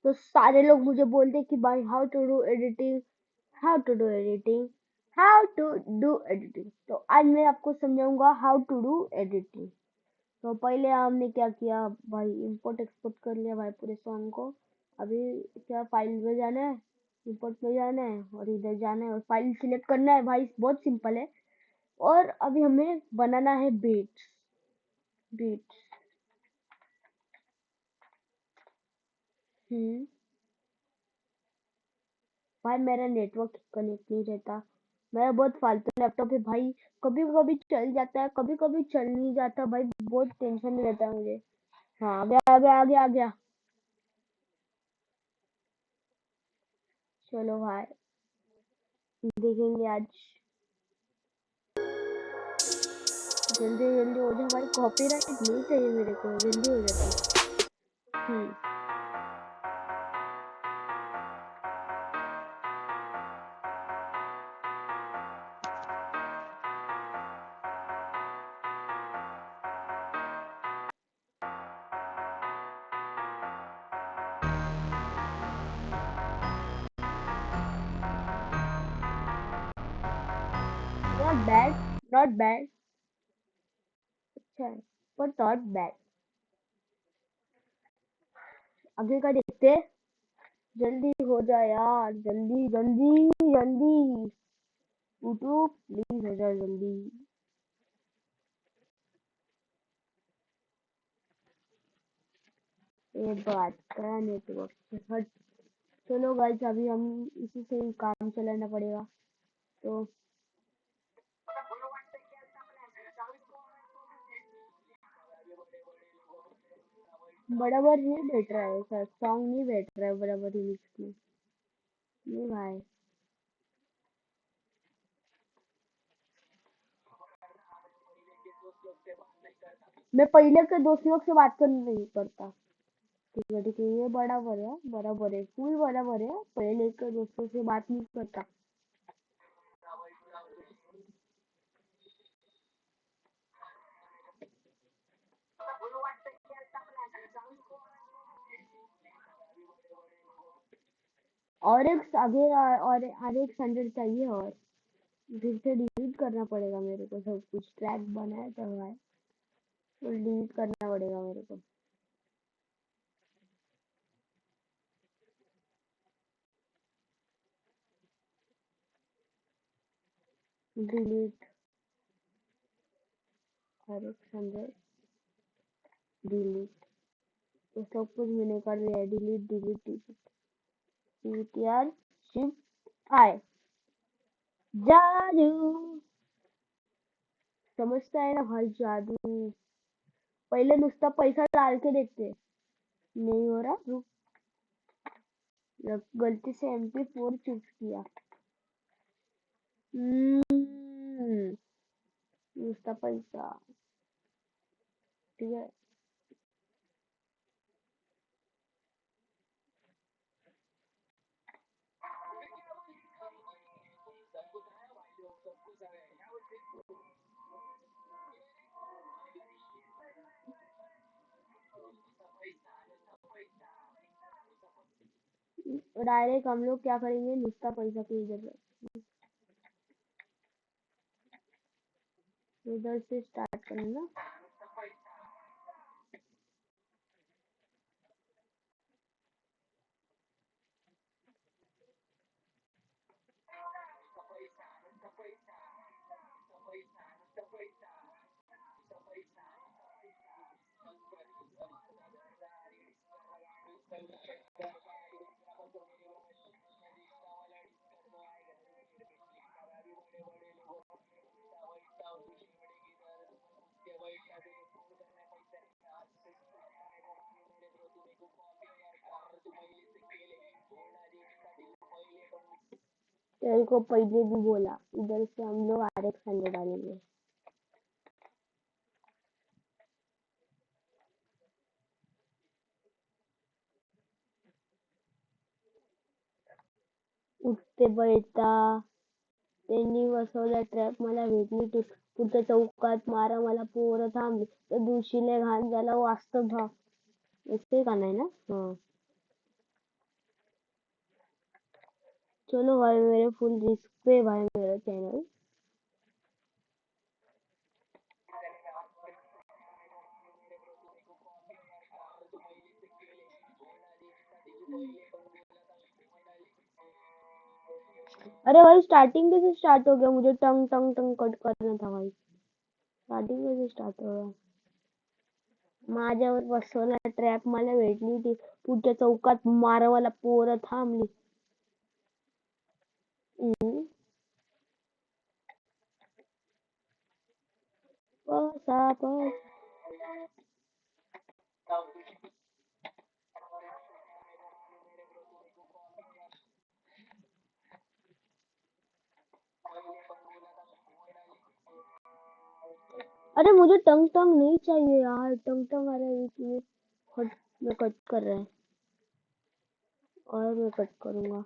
तो सारे लोग मुझे बोलते कि भाई how to do editing, how to do editing, how to do editing. तो आज मैं आपको समझाऊंगा हाउ टू डू एडिटिंग। तो पहले हमने क्या किया भाई, इंपोर्ट एक्सपोर्ट कर लिया भाई पूरे सॉन्ग को। अभी क्या फाइल में जाना है, इंपोर्ट में जाना है और इधर जाना है और फाइल सिलेक्ट करना है भाई, बहुत सिंपल है। और अभी हमें बनाना है बीट्स। बीट्स। हम्म। भाई मेरा नेटवर्क कनेक्ट नहीं रहता, मेरा बहुत फालतू लैपटॉप है भाई। कभी कभी चल जाता है, कभी कभी चल नहीं जाता भाई, बहुत टेंशन रहता है मुझे। हाँ, आ गया आ गया आ गया आ गया। चलो भाई, देखेंगे आज। जल्दी जल्दी हो जाए भाई, कॉपीराइट नहीं चाहिए मेरे को, जल्दी हो जाती। Hmm. Not bad, not bad. अच्छा है, पर नॉट बैड। आगे का देखते हैं। जल्दी हो जाए यार, जल्दी जल्दी जल्दी। यूट्यूब प्लीज हो जाए जल्दी। ये बात का नेटवर्क से हट। चलो गाइस, अभी हम इसी से ही काम चलाना पड़ेगा। तो बराबर नहीं बैठ रहा है सर, सॉन्ग नहीं बैठ रहा है बराबर लिरिक्स में। नहीं भाई। मैं पहले के दोस्त लोग से बात कर नहीं करता। ठीक है ठीक है, ये बराबर है, फुल बराबर है, पहले के दोस्तों से बात नहीं करता। और एक आगे और एक संजय चाहिए, और फिर से डिलीट करना पड़ेगा मेरे को, सब कुछ ट्रैक बनाया तो है, तो डिलीट करना पड़ेगा मेरे को। डिलीट। और एक संजय, डिलीट। तो सब कुछ मैंने कर लिया है, delete delete delete. PTR shift आई। जादू। समझता है ना भाई, जादू। पहले नुसता पैसा डाल के देखते। नहीं हो रहा, रुक। गलती से MP4 चूज किया। हम्म, नुसता पैसा। ठीक है। डायरेक्ट हम लोग क्या करेंगे, नुसता पैसा की जरूरत, इधर से स्टार्ट करेंगे। तेरे को पहले भी बोला, इधर से हम लोग RX 100 डालेंगे। उठते बैठता, त्यांनी बसवला ट्रॅप, मला भेटली कुठे चौकात, मारा मला पोरं थांबली, त्या दिवशीले घाण झाला वास्तव भाव. इतके का नाही ना. हा. चलो भाई, मेरे फुल रिस्क पे भाई मेरा चैनल। अरे भाई स्टार्टिंग कैसे स्टार्ट हो गया? मुझे टंग टंग टंग कट करना था भाई। स्टार्टिंग कैसे स्टार्ट हो गया? माझ्यावर बसवला ट्रॅप मला भेटली होती. पुढच्या चौकात मारवाला पोरं थांबली. हम्म. पसा पस. अरे मुझे टंग टंग नहीं चाहिए यार, टंग टंग आ रहा है इसलिए कट मैं कट कर रहा है। और मैं कट करूंगा।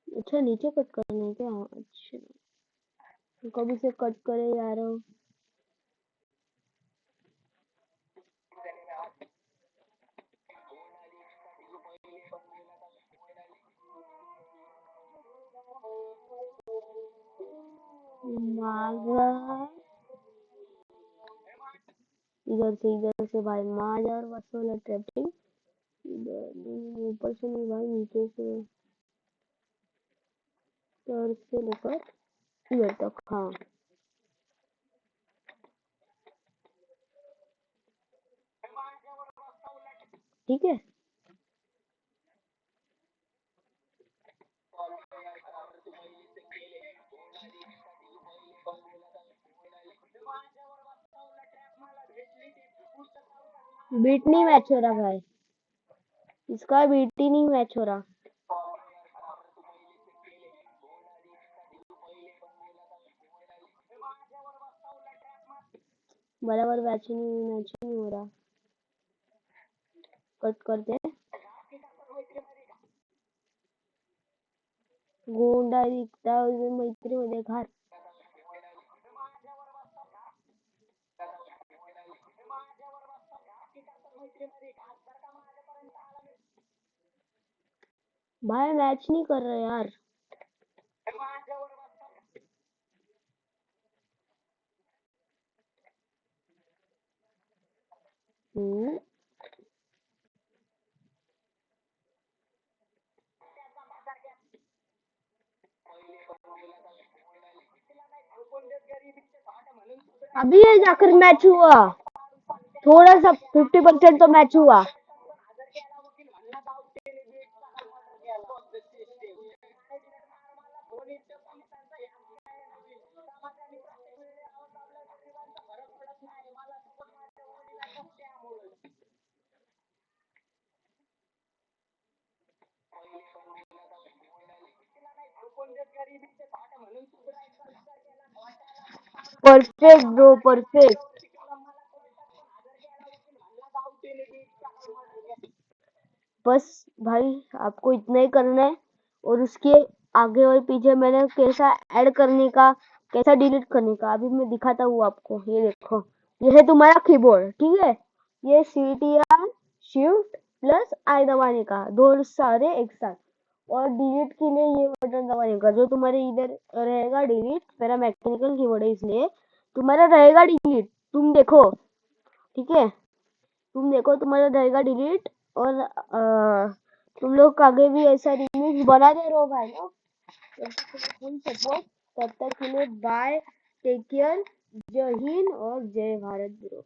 अच्छा नीचे कट करना है क्या? अच्छा, तो कभी से कट करे जा रहा हूँ। मागा इधर से भाई माजा और वसूल ट्रैपिंग। इधर ऊपर से नहीं भाई, नीचे से सर से लेकर इधर तक। हाँ ठीक है। बीट नहीं मैच हो रहा भाई, इसका बीट ही नहीं मैच हो रहा। बराबर मैच ही नहीं हो रहा। कट करते हैं। गोंडा दिखता मैत्रीमध्ये घात. भाई मैच नहीं कर रहा यार। हम्म, अभी ये जाकर मैच हुआ। थोड़ा सा 50% तो मैच हुआ। Perfect bro, perfect. बस भाई आपको इतना ही करना है। और उसके आगे और पीछे मैंने कैसा ऐड करने का, कैसा डिलीट करने का अभी मैं दिखाता हूँ आपको। ये देखो, ये है तुम्हारा कीबोर्ड, ठीक है। ये CTR शिफ्ट प्लस आई दबाने का, दो सारे एक साथ। और डिलीट के लिए ये बटन दबाने का, जो तुम्हारे इधर रहेगा डिलीट। मेरा मैकेनिकल कीबोर्ड है इसलिए तुम्हारा रहेगा डिलीट। तुम देखो, ठीक है। तुम देखो तुम्हारा रहेगा डिलीट। और तुम लोग आगे भी ऐसा रिमिक्स बनाते रहो भाई लोग। Full support. तब तक के लिए बाय, टेक केयर, जय हिंद और जय भारत ब्रो।